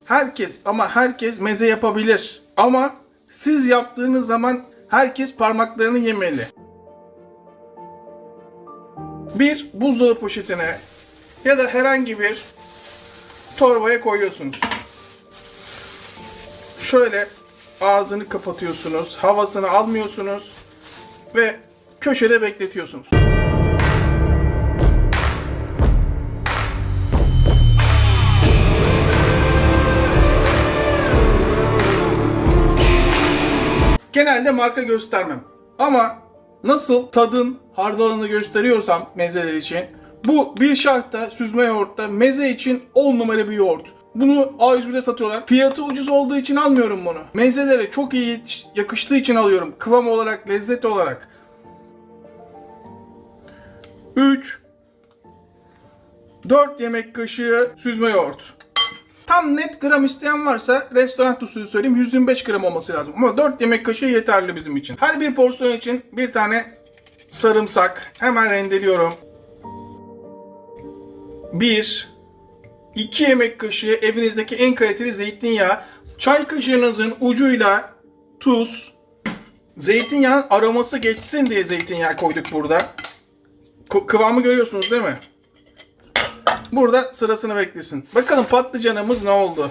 Herkes ama herkes meze yapabilir. Ama siz yaptığınız zaman herkes parmaklarını yemeli. Bir buzdolabı poşetine ya da herhangi bir torbaya koyuyorsunuz. Şöyle ağzını kapatıyorsunuz, havasını almıyorsunuz ve köşede bekletiyorsunuz. Genelde marka göstermem. Ama nasıl tadın hardalını gösteriyorsam mezeler için, bu bir şartta süzme yoğurtta meze için 10 numara bir yoğurt. Bunu A101'de satıyorlar. Fiyatı ucuz olduğu için almıyorum bunu. Mezelere çok iyi yakıştığı için alıyorum. Kıvam olarak, lezzet olarak. 4 yemek kaşığı süzme yoğurt. Tam net gram isteyen varsa restoran usulü söyleyeyim 125 gram olması lazım. Ama 4 yemek kaşığı yeterli bizim için. Her bir porsiyon için bir tane sarımsak. Hemen rendeliyorum. 2 yemek kaşığı evinizdeki en kaliteli zeytinyağı. Çay kaşığınızın ucuyla tuz. Zeytinyağın aroması geçsin diye zeytinyağı koyduk burada. Kıvamı görüyorsunuz değil mi? Burada sırasını beklesin. Bakalım patlıcanımız ne oldu?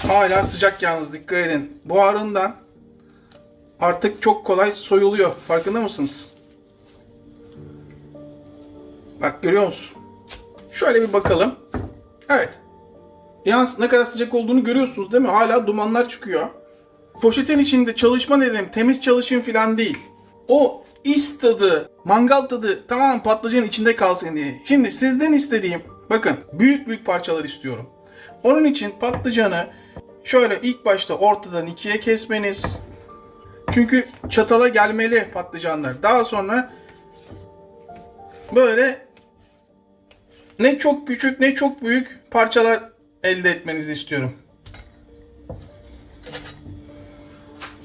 Hala sıcak yalnız, dikkat edin. Buharından artık çok kolay soyuluyor. Farkında mısınız? Bak görüyor musun? Şöyle bir bakalım. Evet. Yalnız ne kadar sıcak olduğunu görüyorsunuz değil mi? Hala dumanlar çıkıyor. Poşetin içinde çalışma dedim, temiz çalışın falan değil. O is tadı, mangal tadı tamamen patlıcanın içinde kalsın diye. Şimdi sizden istediğim, bakın büyük büyük parçalar istiyorum. Onun için patlıcanı şöyle ilk başta ortadan ikiye kesmeniz. Çünkü çatala gelmeli patlıcanlar. Daha sonra böyle ne çok küçük ne çok büyük parçalar elde etmenizi istiyorum.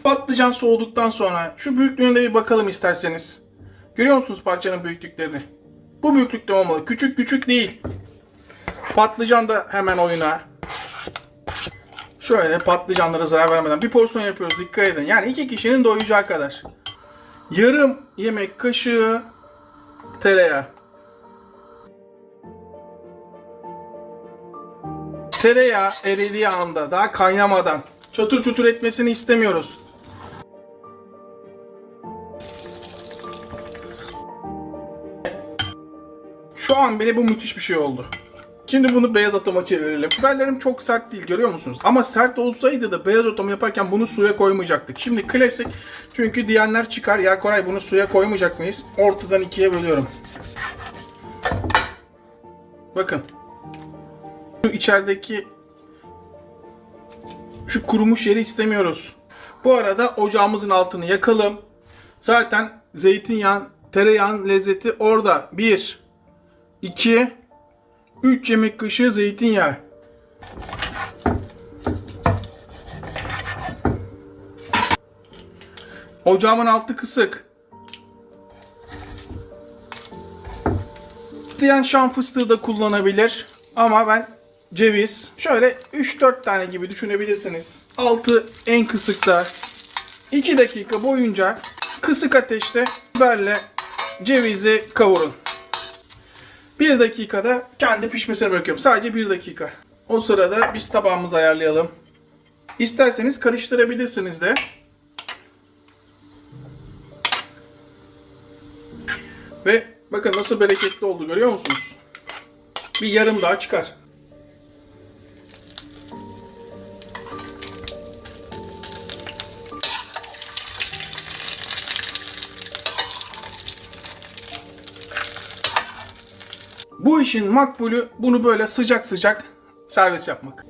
Patlıcan soğuduktan sonra şu büyüklüğüne bir bakalım isterseniz. Görüyor musunuz parçanın büyüklüklerini? Bu büyüklükte olmalı. Küçük küçük değil. Patlıcan da hemen oyuna. Şöyle patlıcanlara zarar vermeden bir porsiyon yapıyoruz. Dikkat edin. Yani 2 kişinin doyacağı kadar. Yarım yemek kaşığı tereyağı. Tereyağı eridiği anda, daha kaynamadan, çatır çutur etmesini istemiyoruz. Şu an bile bu müthiş bir şey oldu. Şimdi bunu beyaz atoma çevirelim. Biberlerim çok sert değil, görüyor musunuz? Ama sert olsaydı da beyaz atom yaparken bunu suya koymayacaktık. Şimdi klasik, çünkü diyenler çıkar. Ya Koray bunu suya koymayacak mıyız? Ortadan ikiye bölüyorum. Bakın. Şu içerideki şu kurumuş yeri istemiyoruz. Bu arada ocağımızın altını yakalım. Zaten zeytinyağı, tereyağın lezzeti orada. 1, 2, 3 yemek kaşığı zeytinyağı. Ocağımın altı kısık. İsteyen şan fıstığı da kullanabilir. Ama ben ceviz, şöyle 3-4 tane gibi düşünebilirsiniz. Altı en kısıkta 2 dakika boyunca kısık ateşte biberle cevizi kavurun. 1 dakikada kendi pişmesine bırakıyorum. Sadece 1 dakika. O sırada biz tabağımızı ayarlayalım. İsterseniz karıştırabilirsiniz de. Ve bakın nasıl bereketli oldu, görüyor musunuz? Bir yarım daha çıkar. Bu işin makbulü bunu böyle sıcak sıcak servis yapmak.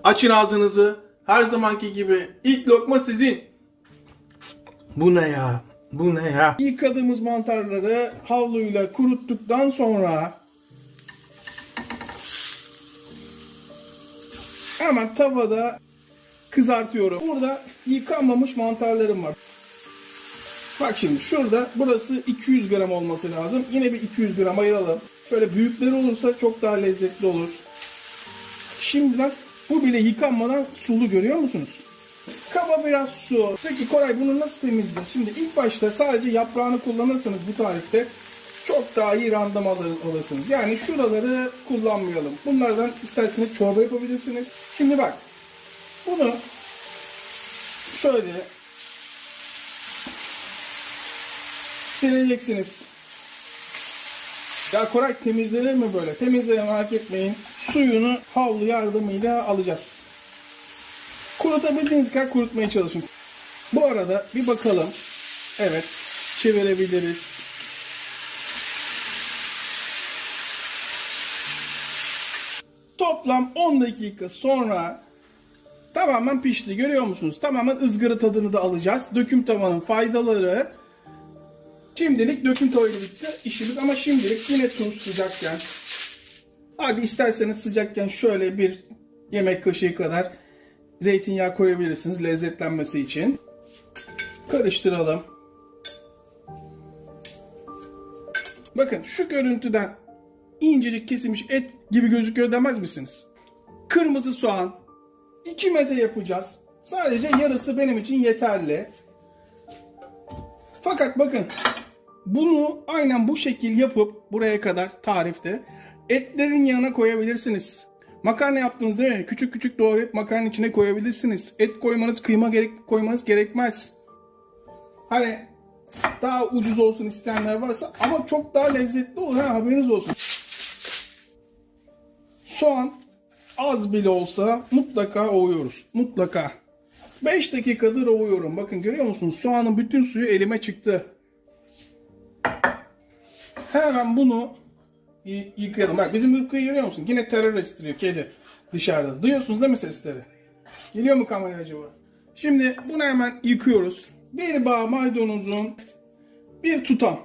Açın ağzınızı. Her zamanki gibi ilk lokma sizin. Bu ne ya? Bu ne ya? Yıkadığımız mantarları havluyla kuruttuktan sonra hemen tavada kızartıyorum. Burada yıkanmamış mantarlarım var. Bak şimdi şurada burası 200 gram olması lazım. Yine bir 200 gram ayıralım. Şöyle büyükleri olursa çok daha lezzetli olur. Şimdiden bu bile yıkanmadan sulu, görüyor musunuz? Kaba biraz su. Peki Koray, bunu nasıl temizleyeceğiz? Şimdi ilk başta sadece yaprağını kullanırsanız bu tarifte çok daha iyi random alırsınız. Yani şuraları kullanmayalım. Bunlardan isterseniz çorba yapabilirsiniz. Şimdi bak, bunu şöyle sileceksiniz. Ya Koray, temizlenir mi böyle? Temizleyin, merak etmeyin. Suyunu havlu yardımıyla alacağız. Kurutabildiğiniz kadar kurutmaya çalışın. Bu arada bir bakalım. Evet, çevirebiliriz. Toplam 10 dakika sonra tamamen pişti. Görüyor musunuz? Tamamen ızgara tadını da alacağız. Döküm tavanın faydaları. Şimdilik döküm tavayla bitti işimiz, ama şimdilik yine tuz sıcakken. Hadi isterseniz sıcakken şöyle bir yemek kaşığı kadar zeytinyağı koyabilirsiniz lezzetlenmesi için. Karıştıralım. Bakın şu görüntüden incecik kesilmiş et gibi gözüküyor demez misiniz? Kırmızı soğan. 2 meze yapacağız. Sadece yarısı benim için yeterli. Fakat bakın, bunu aynen bu şekil yapıp buraya kadar tarifte etlerin yanına koyabilirsiniz. Makarna yaptınız değil mi? Küçük küçük doğrayıp makarnanın içine koyabilirsiniz. Et koymanız, kıyma koymanız gerekmez. Hani daha ucuz olsun isteyenler varsa, ama çok daha lezzetli olur, haberiniz olsun. Soğan az bile olsa mutlaka ovuyoruz. Mutlaka. 5 dakikadır ovuyorum. Bakın, görüyor musunuz? Soğanın bütün suyu elime çıktı. Hemen bunu yıkayalım. Bak, bizim Rıfkı'yı görüyor musun? Yine terör estiriyor kedi dışarıda. Duyuyorsunuz değil mi sesleri? Geliyor mu kamera acaba? Şimdi bunu hemen yıkıyoruz. Bir bağ maydanozun bir tutam.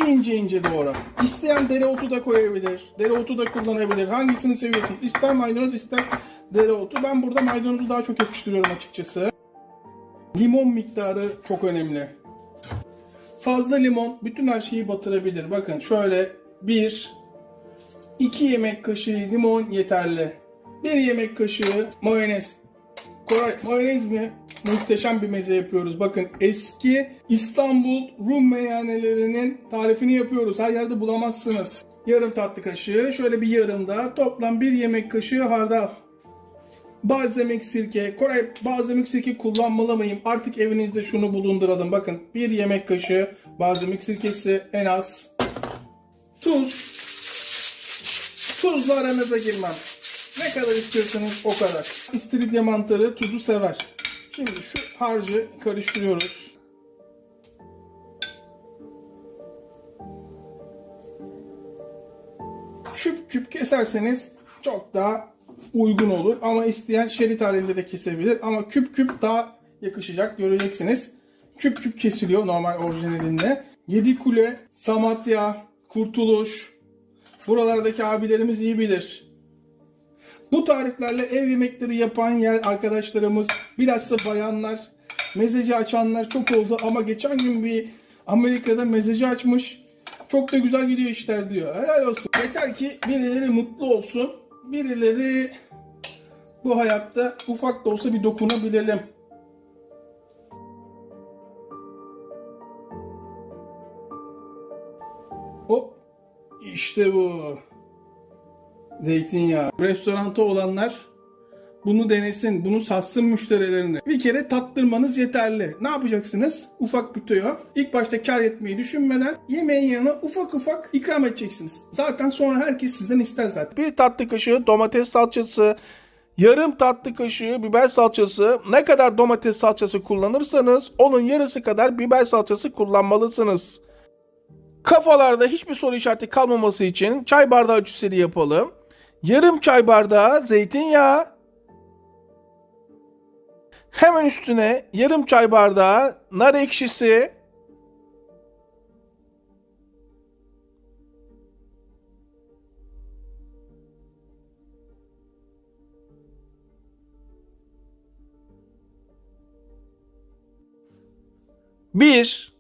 İnce ince doğra. İsteyen dereotu da koyabilir. Dereotu da kullanabilir. Hangisini seviyorsun? İster maydanoz, ister dereotu. Ben burada maydanozu daha çok yakıştırıyorum açıkçası. Limon miktarı çok önemli. Fazla limon bütün her şeyi batırabilir. Bakın şöyle 2 yemek kaşığı limon yeterli. 1 yemek kaşığı mayonez. Koray, mayonez mi? Muhteşem bir meze yapıyoruz. Bakın, eski İstanbul Rum meyhanelerinin tarifini yapıyoruz. Her yerde bulamazsınız. Yarım tatlı kaşığı, şöyle bir yarım daha. Toplam 1 yemek kaşığı hardal. Balzamik sirke. Koray, balzamik sirke kullanmalı mıyım? Artık evinizde şunu bulunduralım. Bakın, 1 yemek kaşığı balzamik sirkesi en az. Tuz. Tuzla aranıza girmem. Ne kadar istiyorsanız o kadar. İstiridye mantarı tuzu sever. Şimdi şu harcı karıştırıyoruz. Küp küp keserseniz çok daha uygun olur. Ama isteyen şerit halinde de kesebilir. Ama küp küp daha yakışacak, göreceksiniz. Küp küp kesiliyor normal orijinalinde. Yedikule, Samatya, Kurtuluş. Buralardaki abilerimiz iyi bilir. Bu tariflerle ev yemekleri yapan yer arkadaşlarımız, bilhassa bayanlar, mezeci açanlar çok oldu. Ama geçen gün bir Amerika'da mezeci açmış. Çok da güzel gidiyor işler diyor. Helal olsun. Yeter ki birileri mutlu olsun. Birileri bu hayatta ufak da olsa bir dokunabilelim. Hop. İşte bu. Zeytinyağı. Restoranta olanlar bunu denesin, bunu satsın müşterilerine. Bir kere tattırmanız yeterli. Ne yapacaksınız? Ufak bir tüyo. İlk başta kar etmeyi düşünmeden yemeğin yanına ufak ufak ikram edeceksiniz. Zaten sonra herkes sizden ister zaten. Bir tatlı kaşığı domates salçası, yarım tatlı kaşığı biber salçası. Ne kadar domates salçası kullanırsanız onun yarısı kadar biber salçası kullanmalısınız. Kafalarda hiçbir soru işareti kalmaması için çay bardağı ölçüsü yapalım. Yarım çay bardağı zeytinyağı. Hemen üstüne yarım çay bardağı nar ekşisi. 1,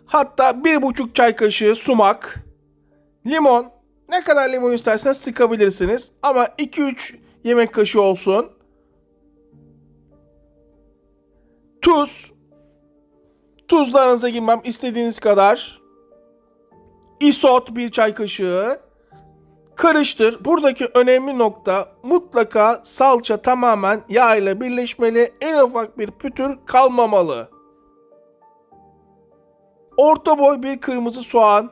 hatta 1,5 çay kaşığı sumak, limon, ne kadar limon isterseniz sıkabilirsiniz ama 2-3 yemek kaşığı olsun. Tuz, tuzlarınıza girmem istediğiniz kadar. Isot 1 çay kaşığı. Karıştır. Buradaki önemli nokta mutlaka salça tamamen yağ ile birleşmeli. En ufak bir pütür kalmamalı. Orta boy bir kırmızı soğan.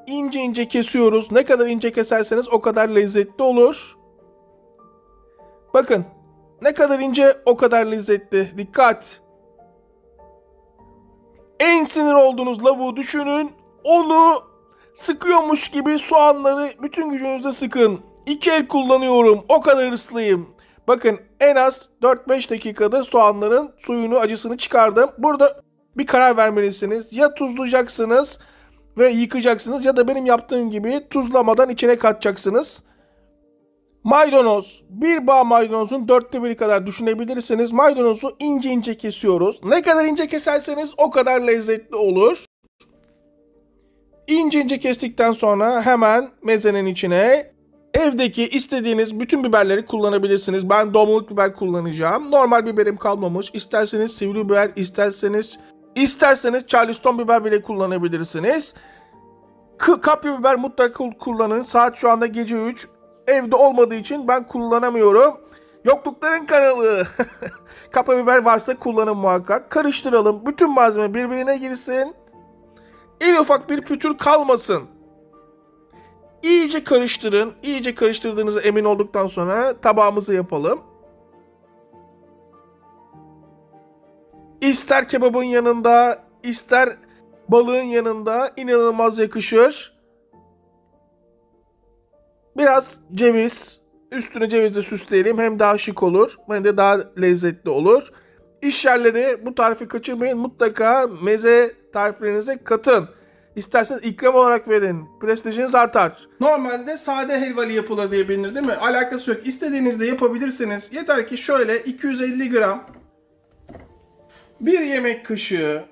İnce ince kesiyoruz. Ne kadar ince keserseniz o kadar lezzetli olur. Bakın. Ne kadar ince o kadar lezzetli. Dikkat. En sinir olduğunuz lavuğu düşünün. Onu sıkıyormuş gibi soğanları bütün gücünüzle sıkın. 2 el kullanıyorum. O kadar hırslıyım. Bakın en az 4-5 dakikada soğanların suyunu, acısını çıkardım. Burada bir karar vermelisiniz. Ya tuzlayacaksınız ve yıkacaksınız ya da benim yaptığım gibi tuzlamadan içine katacaksınız. Maydanoz. Bir bağ maydanozun 1/4 kadar düşünebilirsiniz. Maydanozu ince ince kesiyoruz. Ne kadar ince keserseniz o kadar lezzetli olur. İnce ince kestikten sonra hemen mezenin içine evdeki istediğiniz bütün biberleri kullanabilirsiniz. Ben domuz biber kullanacağım. Normal biberim kalmamış. İsterseniz sivri biber, isterseniz Charleston biber bile kullanabilirsiniz. Kapya biber mutlaka kullanın. Saat şu anda gece 3. Evde olmadığı için ben kullanamıyorum. Yoklukların kanalı. Kapya biber varsa kullanın muhakkak. Karıştıralım. Bütün malzeme birbirine girsin. En ufak bir pütür kalmasın. İyice karıştırın. İyice karıştırdığınıza emin olduktan sonra tabağımızı yapalım. İster kebabın yanında, ister balığın yanında inanılmaz yakışır. Biraz ceviz, üstüne cevizle süsleyelim. Hem daha şık olur, hem de daha lezzetli olur. İş yerleri bu tarifi kaçırmayın. Mutlaka meze tariflerinize katın. İsterseniz ikram olarak verin. Prestijiniz artar. Normalde sade helvalı yapılır diye bilinir değil mi? Alakası yok. İstediğinizde yapabilirsiniz. Yeter ki şöyle 250 gram, 1 yemek kaşığı,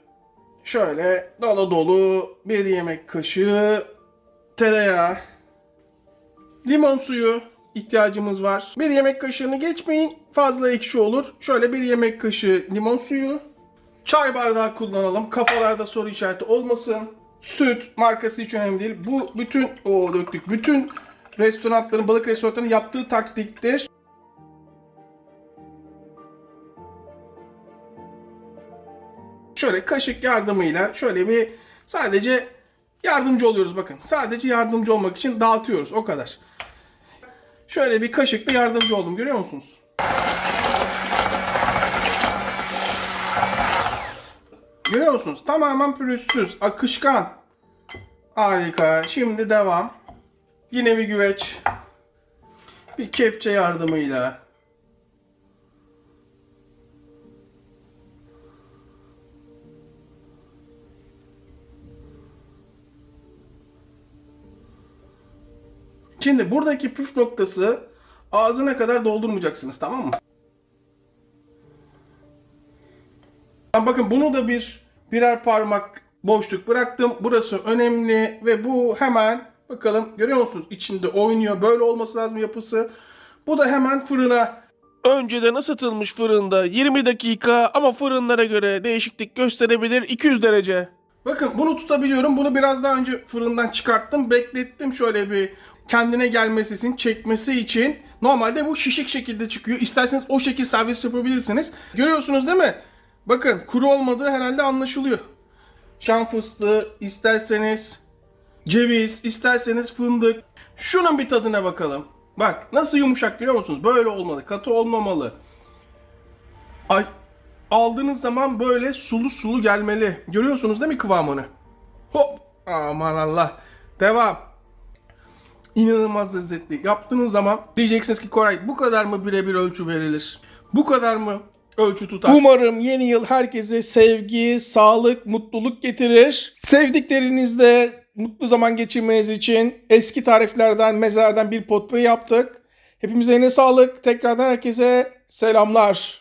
şöyle dolu dolu 1 yemek kaşığı tereyağı, limon suyu ihtiyacımız var. 1 yemek kaşığını geçmeyin. Fazla ekşi olur. Şöyle 1 yemek kaşığı limon suyu. Çay bardağı kullanalım. Kafalarda soru işareti olmasın. Süt markası hiç önemli değil. Bu bütün döktük. Bütün restoranların, balık restoranlarının yaptığı taktiktir. Şöyle kaşık yardımıyla şöyle bir sadece yardımcı oluyoruz bakın. Sadece yardımcı olmak için dağıtıyoruz o kadar. Şöyle bir kaşıkla yardımcı oldum, görüyor musunuz? Görüyor musunuz? Tamamen pürüzsüz, akışkan. Harika. Şimdi devam. Yine bir güveç. Bir kepçe yardımıyla. Şimdi buradaki püf noktası, ağzına kadar doldurmayacaksınız, tamam mı? Bakın bunu da birer parmak boşluk bıraktım. Burası önemli ve bu hemen bakalım, görüyor musunuz? İçinde oynuyor. Böyle olması lazım yapısı. Bu da hemen fırına. Önceden ısıtılmış fırında 20 dakika ama fırınlara göre değişiklik gösterebilir. 200 derece. Bakın bunu tutabiliyorum. Bunu biraz daha önce fırından çıkarttım. Beklettim şöyle bir kendine gelmesi, çekmesi için. Normalde bu şişik şekilde çıkıyor. İsterseniz o şekil servis yapabilirsiniz. Görüyorsunuz değil mi? Bakın kuru olmadığı herhalde anlaşılıyor. Şam fıstığı, isterseniz ceviz, isterseniz fındık. Şunun bir tadına bakalım. Bak nasıl yumuşak, görüyor musunuz? Böyle olmalı, katı olmamalı. Ay, aldığınız zaman böyle sulu sulu gelmeli. Görüyorsunuz değil mi kıvamını? Hop, aman Allah. Devam. İnanılmaz lezzetli. Yaptığınız zaman diyeceksiniz ki Koray, bu kadar mı birebir ölçü verilir? Bu kadar mı ölçü tutar? Umarım yeni yıl herkese sevgi, sağlık, mutluluk getirir. Sevdiklerinizle mutlu zaman geçirmeniz için eski tariflerden, mezelerden bir potpourri yaptık. Hepimize yine sağlık. Tekrardan herkese selamlar.